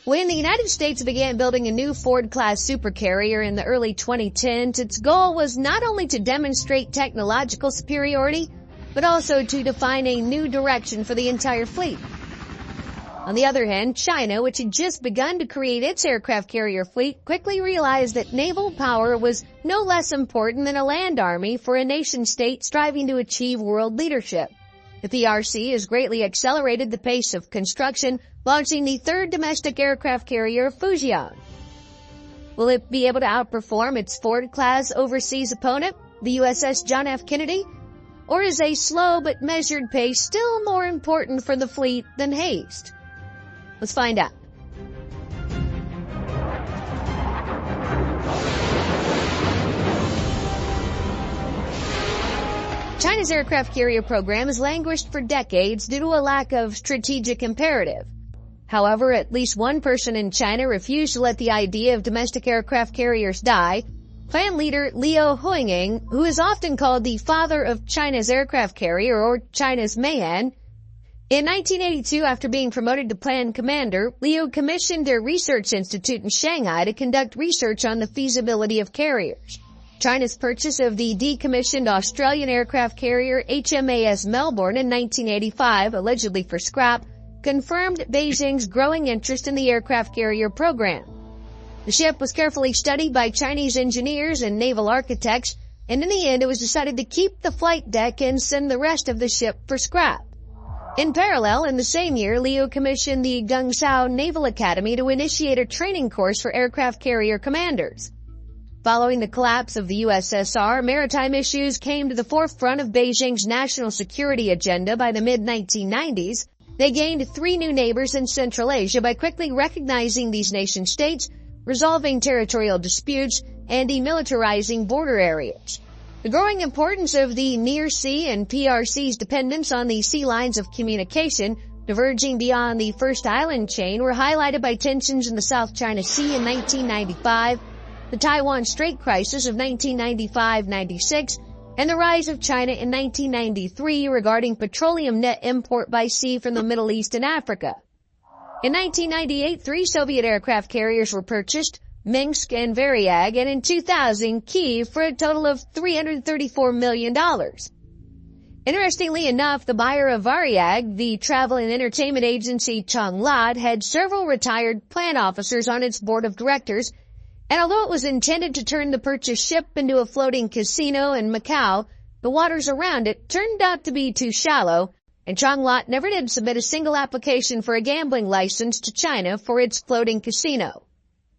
When the United States began building a new Ford-class supercarrier in the early 2010s, its goal was not only to demonstrate technological superiority, but also to define a new direction for the entire fleet. On the other hand, China, which had just begun to create its aircraft carrier fleet, quickly realized that naval power was no less important than a land army for a nation-state striving to achieve world leadership. The PRC has greatly accelerated the pace of construction, launching the third domestic aircraft carrier, Fujian. Will it be able to outperform its Ford-class overseas opponent, the USS John F. Kennedy? Or is a slow but measured pace still more important for the fleet than haste? Let's find out. China's aircraft carrier program has languished for decades due to a lack of strategic imperative. However, at least one person in China refused to let the idea of domestic aircraft carriers die. Clan leader Liu Huiying, who is often called the father of China's aircraft carrier or China's Mayan. In 1982, after being promoted to Plan Commander, Liu commissioned a research institute in Shanghai to conduct research on the feasibility of carriers. China's purchase of the decommissioned Australian aircraft carrier HMAS Melbourne in 1985, allegedly for scrap, confirmed Beijing's growing interest in the aircraft carrier program. The ship was carefully studied by Chinese engineers and naval architects, and in the end it was decided to keep the flight deck and send the rest of the ship for scrap. In parallel, in the same year, Liu commissioned the Guangzhou Naval Academy to initiate a training course for aircraft carrier commanders. Following the collapse of the USSR, maritime issues came to the forefront of Beijing's national security agenda by the mid-1990s. They gained 3 new neighbors in Central Asia by quickly recognizing these nation-states, resolving territorial disputes, and demilitarizing border areas. The growing importance of the Near Sea and PRC's dependence on the sea lines of communication, diverging beyond the first island chain, were highlighted by tensions in the South China Sea in 1995, the Taiwan Strait crisis of 1995-96, and the rise of China in 1993 regarding petroleum net import by sea from the Middle East and Africa. In 1998, 3 Soviet aircraft carriers were purchased, Minsk and Varyag, and in 2000, Kyiv, for a total of $334 million. Interestingly enough, the buyer of Varyag, the travel and entertainment agency Chonglad, had several retired plant officers on its board of directors, and although it was intended to turn the purchased ship into a floating casino in Macau, the waters around it turned out to be too shallow, and Chonglad never did submit a single application for a gambling license to China for its floating casino.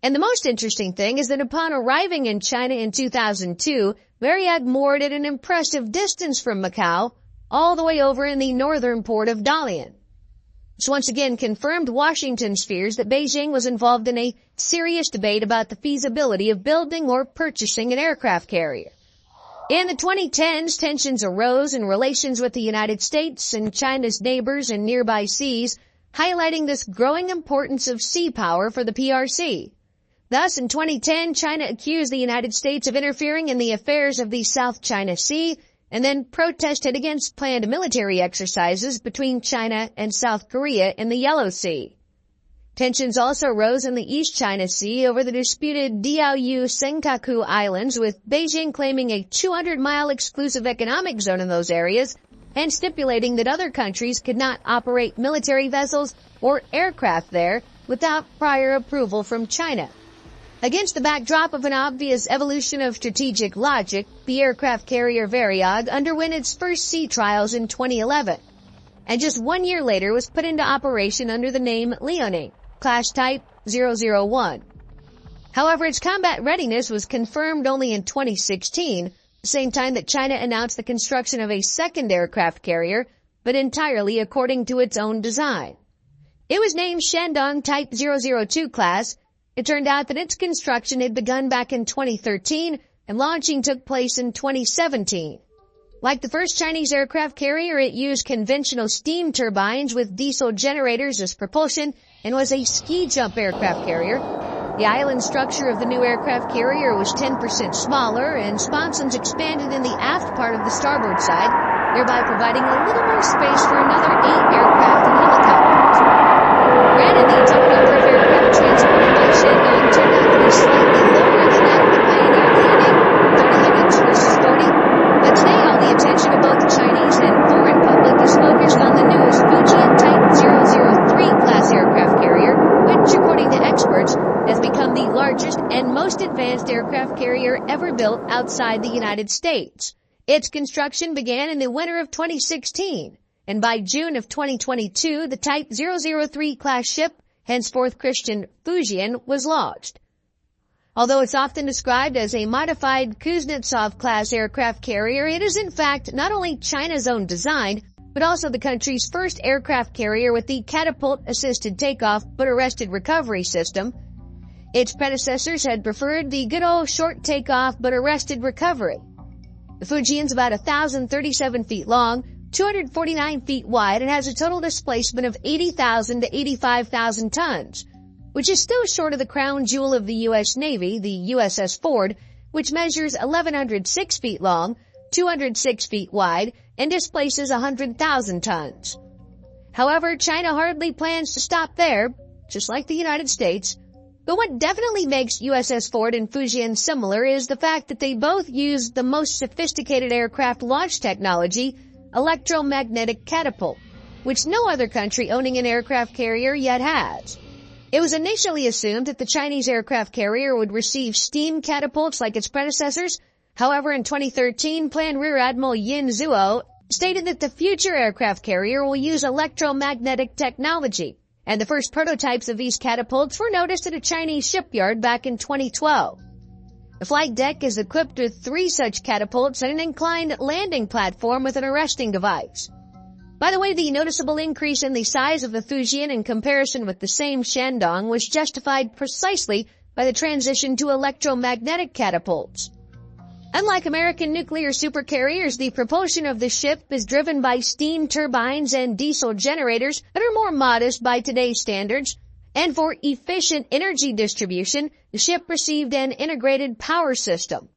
And the most interesting thing is that upon arriving in China in 2002, Varyag moored at an impressive distance from Macau, all the way over in the northern port of Dalian. This once again confirmed Washington's fears that Beijing was involved in a serious debate about the feasibility of building or purchasing an aircraft carrier. In the 2010s, tensions arose in relations with the United States and China's neighbors in nearby seas, highlighting this growing importance of sea power for the PRC. Thus, in 2010, China accused the United States of interfering in the affairs of the South China Sea and then protested against planned military exercises between China and South Korea in the Yellow Sea. Tensions also rose in the East China Sea over the disputed Diaoyu Senkaku Islands, with Beijing claiming a 200-mile exclusive economic zone in those areas and stipulating that other countries could not operate military vessels or aircraft there without prior approval from China. Against the backdrop of an obvious evolution of strategic logic, the aircraft carrier Varyag underwent its first sea trials in 2011, and just 1 year later was put into operation under the name Liaoning, class type 001. However, its combat readiness was confirmed only in 2016, the same time that China announced the construction of a second aircraft carrier, but entirely according to its own design. It was named Shandong Type 002 class. It turned out that its construction had begun back in 2013 and launching took place in 2017. Like the first Chinese aircraft carrier, it used conventional steam turbines with diesel generators as propulsion and was a ski jump aircraft carrier. The island structure of the new aircraft carrier was 10% smaller, and sponsons expanded in the aft part of the starboard side, thereby providing a little more space for another 8 aircraft and helicopters. Granted, the total number of aircraft Shandong turned out to be slightly lower than that of the Pioneer landing, 30 minutes versus 40. But today all the attention of both the Chinese and foreign public is focused on the newest Fujian Type 003 class aircraft carrier, which, according to experts, has become the largest and most advanced aircraft carrier ever built outside the United States. Its construction began in the winter of 2016, and by June of 2022, the Type 003 class ship, henceforth christened Fujian, was launched. Although it's often described as a modified Kuznetsov-class aircraft carrier, it is in fact not only China's own design, but also the country's first aircraft carrier with the catapult-assisted takeoff but arrested recovery system. Its predecessors had preferred the good old short takeoff but arrested recovery. The Fujian's about 1,037 feet long, 249 feet wide, and has a total displacement of 80,000 to 85,000 tons, which is still short of the crown jewel of the U.S. Navy, the USS Ford, which measures 1,106 feet long, 206 feet wide, and displaces 100,000 tons. However, China hardly plans to stop there, just like the United States. But what definitely makes USS Ford and Fujian similar is the fact that they both use the most sophisticated aircraft launch technology, electromagnetic catapult, which no other country owning an aircraft carrier yet has. It was initially assumed that the Chinese aircraft carrier would receive steam catapults like its predecessors. However, in 2013, Planned Rear Admiral Yin Zuo stated that the future aircraft carrier will use electromagnetic technology, and the first prototypes of these catapults were noticed at a Chinese shipyard back in 2012. The flight deck is equipped with 3 such catapults and an inclined landing platform with an arresting device. By the way, the noticeable increase in the size of the Fujian in comparison with the same Shandong was justified precisely by the transition to electromagnetic catapults. Unlike American nuclear supercarriers, the propulsion of the ship is driven by steam turbines and diesel generators that are more modest by today's standards. And for efficient energy distribution, the ship received an integrated power system.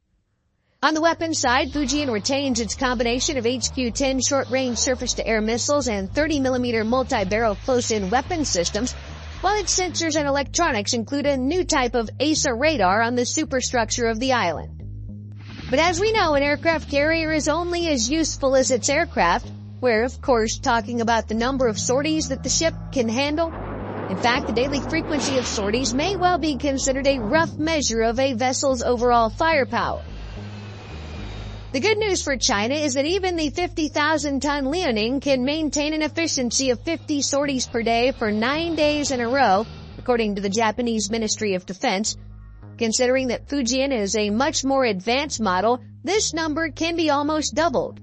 On the weapons side, Fujian retains its combination of HQ-10 short-range surface-to-air missiles and 30mm multi-barrel close-in weapon systems, while its sensors and electronics include a new type of AESA radar on the superstructure of the island. But as we know, an aircraft carrier is only as useful as its aircraft. We're, of course, talking about the number of sorties that the ship can handle. In fact, the daily frequency of sorties may well be considered a rough measure of a vessel's overall firepower. The good news for China is that even the 50,000-ton Liaoning can maintain an efficiency of 50 sorties per day for 9 days in a row, according to the Japanese Ministry of Defense. Considering that Fujian is a much more advanced model, this number can be almost doubled.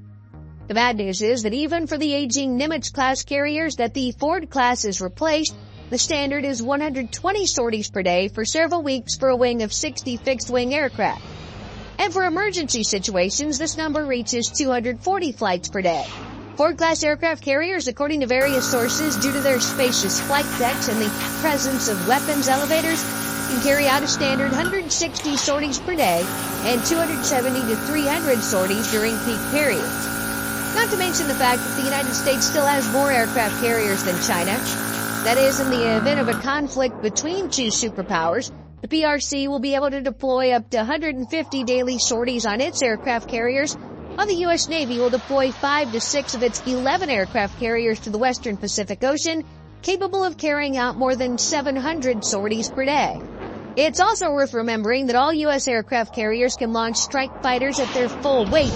The bad news is that even for the aging Nimitz-class carriers that the Ford class has replaced, the standard is 120 sorties per day for several weeks for a wing of 60 fixed-wing aircraft. And for emergency situations, this number reaches 240 flights per day. Ford-class aircraft carriers, according to various sources, due to their spacious flight decks and the presence of weapons elevators, can carry out a standard 160 sorties per day and 270 to 300 sorties during peak periods. Not to mention the fact that the United States still has more aircraft carriers than China. That is, in the event of a conflict between two superpowers, the PRC will be able to deploy up to 150 daily sorties on its aircraft carriers, while the U.S. Navy will deploy 5 to 6 of its 11 aircraft carriers to the western Pacific Ocean, capable of carrying out more than 700 sorties per day. It's also worth remembering that all U.S. aircraft carriers can launch strike fighters at their full weight,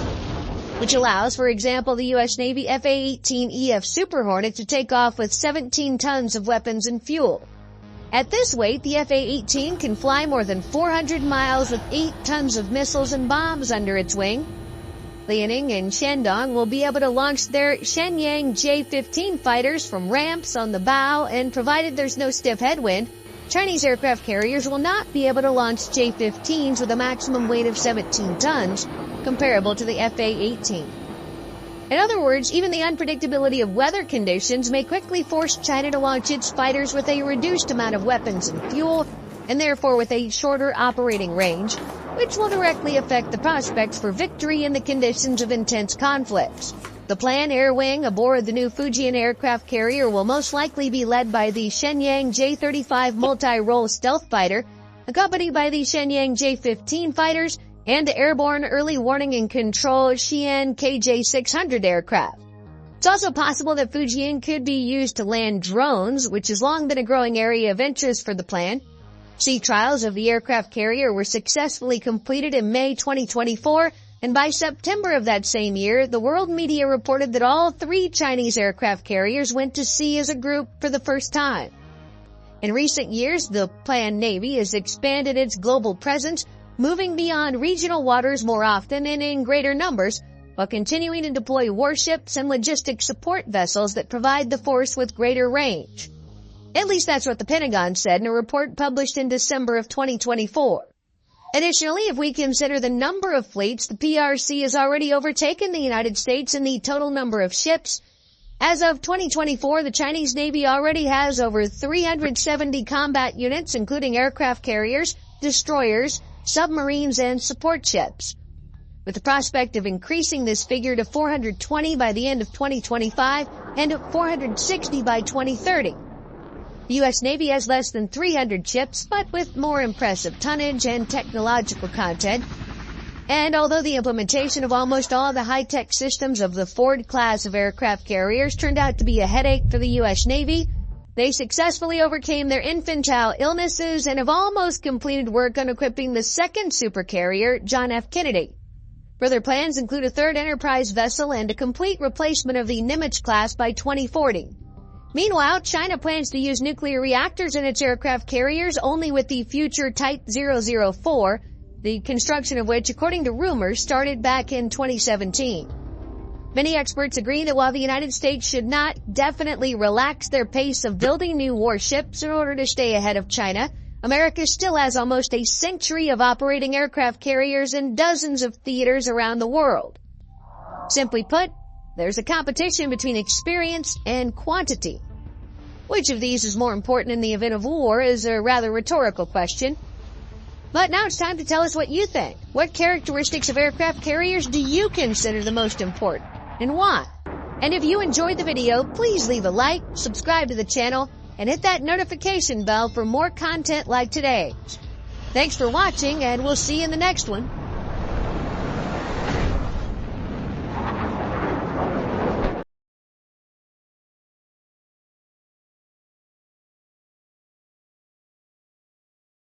which allows, for example, the U.S. Navy F-A-18EF Super Hornet to take off with 17 tons of weapons and fuel. At this weight, the F-A-18 can fly more than 400 miles with 8 tons of missiles and bombs under its wing. Liaoning and Shandong will be able to launch their Shenyang J-15 fighters from ramps on the bow, and provided there's no stiff headwind, Chinese aircraft carriers will not be able to launch J-15s with a maximum weight of 17 tons, comparable to the F-A-18. In other words, even the unpredictability of weather conditions may quickly force China to launch its fighters with a reduced amount of weapons and fuel, and therefore with a shorter operating range, which will directly affect the prospects for victory in the conditions of intense conflicts. The planned air wing aboard the new Fujian aircraft carrier will most likely be led by the Shenyang J-35 multi-role stealth fighter, accompanied by the Shenyang J-15 fighters and the airborne early warning and control Xi'an KJ-600 aircraft. It's also possible that Fujian could be used to land drones, which has long been a growing area of interest for the plan. Sea trials of the aircraft carrier were successfully completed in May 2024, and by September of that same year, the world media reported that all 3 Chinese aircraft carriers went to sea as a group for the first time. In recent years, the planned Navy has expanded its global presence, moving beyond regional waters more often and in greater numbers, while continuing to deploy warships and logistics support vessels that provide the force with greater range. At least that's what the Pentagon said in a report published in December of 2024. Additionally, if we consider the number of fleets, the PRC has already overtaken the United States in the total number of ships. As of 2024, the Chinese Navy already has over 370 combat units, including aircraft carriers, destroyers, submarines, and support ships. With the prospect of increasing this figure to 420 by the end of 2025 and 460 by 2030. The U.S. Navy has less than 300 ships, but with more impressive tonnage and technological content. And although the implementation of almost all the high-tech systems of the Ford class of aircraft carriers turned out to be a headache for the U.S. Navy, they successfully overcame their infantile illnesses and have almost completed work on equipping the second supercarrier, John F. Kennedy. Further plans include a 3rd Enterprise vessel and a complete replacement of the Nimitz class by 2040. Meanwhile, China plans to use nuclear reactors in its aircraft carriers only with the future Type 004, the construction of which, according to rumors, started back in 2017. Many experts agree that while the United States should not definitely relax their pace of building new warships in order to stay ahead of China, America still has almost a century of operating aircraft carriers in dozens of theaters around the world. Simply put, there's a competition between experience and quantity. Which of these is more important in the event of war is a rather rhetorical question. But now it's time to tell us what you think. What characteristics of aircraft carriers do you consider the most important, and why? And if you enjoyed the video, please leave a like, subscribe to the channel, and hit that notification bell for more content like today's. Thanks for watching, and we'll see you in the next one.